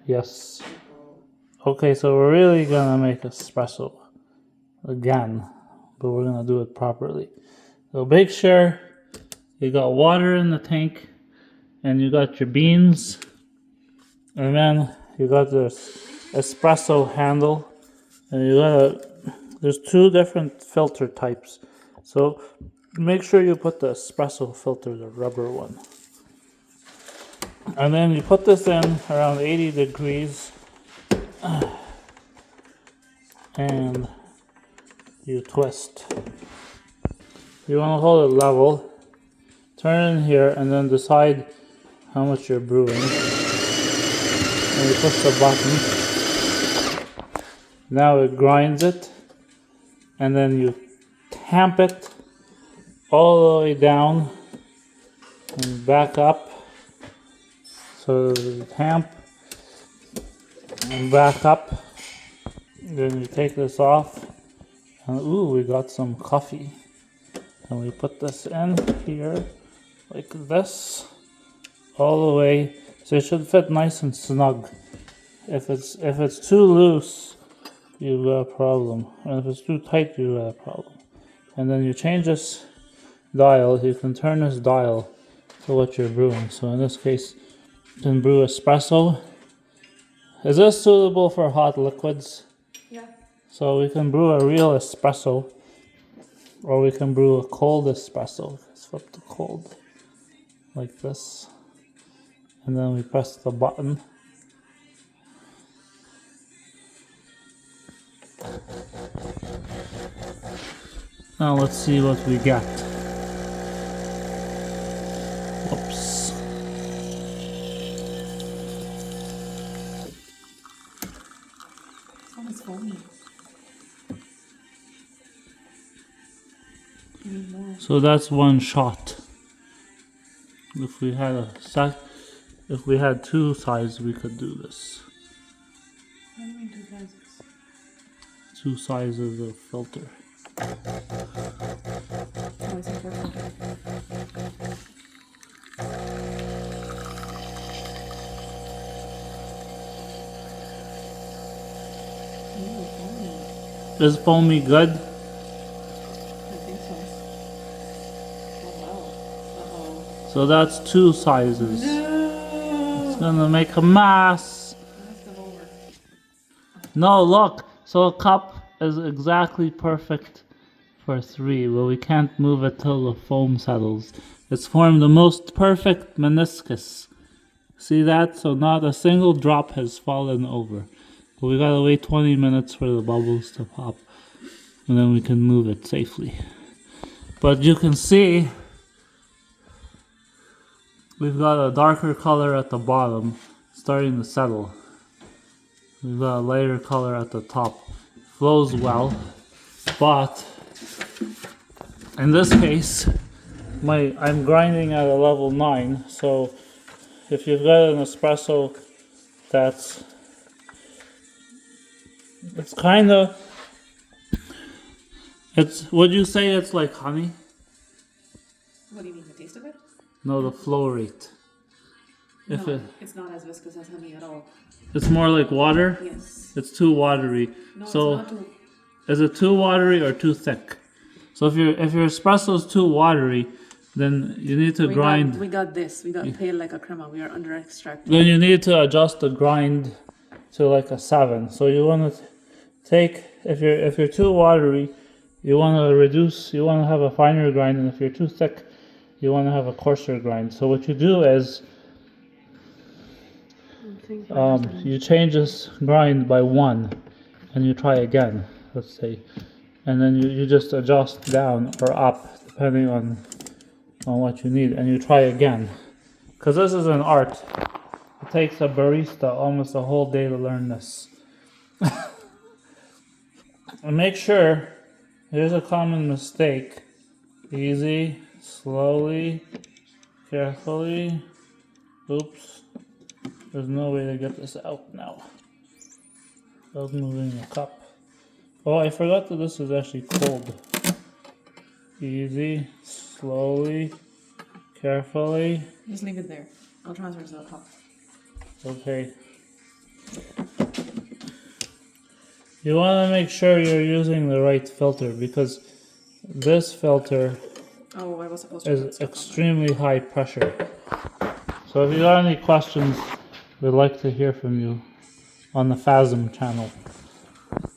Yes. Okay, so we're really gonna make espresso again, but we're gonna do it properly. So make sure you got water in the tank, and you got your beans, and then you got this espresso handle, and you gotta. There's two different filter types, so make sure you put the espresso filter, the rubber one. And then you put this in around 80 degrees and you twist. You want to hold it level, turn in here, and then decide how much you're brewing. And you push the button. Now it grinds it, and then you tamp it all the way down and back up. So you tamp and back up. Then you take this off, and ooh, we got some coffee. And we put this in here like this, all the way. So it should fit nice and snug. If it's too loose, you've got a problem. And if it's too tight, you've got a problem. And then you change this dial. You can turn this dial to what you're brewing. So in this case, you can brew espresso. Is this suitable for hot liquids? Yeah. So we can brew a real espresso, or we can brew a cold espresso. Let's flip to cold, like this. And then we press the button. Now let's see what we get. Oops. It's almost foamy. You need more. So that's one shot. If we had two sides, we could do this. What do you mean 2 sizes? Two sizes of filter. Oh, is it perfect? Ooh, foamy. Is foamy good? I think so. Oh wow. Uh-oh. So that's two sizes. No! It's gonna make a mess. That's them over. No, look. So a cup is exactly perfect for 3, but we can't move it till the foam settles. It's formed the most perfect meniscus. See that? So not a single drop has fallen over. But we gotta wait 20 minutes for the bubbles to pop, and then we can move it safely. But you can see we've got a darker color at the bottom, starting to settle. We've got a lighter color at the top. Flows well, but in this case, I'm grinding at a level 9. So if you've got an espresso that's it's kind of would you say it's like honey? What do you mean, the taste of it? No, the flow rate. No, it's not as viscous as honey at all. It's more like water. Yes. It's too watery. No, So it's not too... is it too watery or too thick? So if your espresso is too watery, then you need to grind. We got this. We got pale like a crema. We are under extract. Then you need to adjust the grind to like a 7. So you want to take, if you're too watery, you want to reduce. You want to have a finer grind, and if you're too thick, you want to have a coarser grind. So what you do is you change this grind by 1, and you try again. Let's say, and then you just adjust down or up depending on what you need, and you try again. Because this is an art. It takes a barista almost a whole day to learn this. And make sure, here's a common mistake. Easy, slowly, carefully. Oops. There's no way to get this out now. Without moving the cup. Oh, I forgot that this is actually cold. Easy, slowly, carefully. Just leave it there. I'll transfer it to the cup. Okay. You want to make sure you're using the right filter because this filter Oh, I was supposed to. is extremely high pressure. So if you got any questions, we'd like to hear from you on the FASM channel.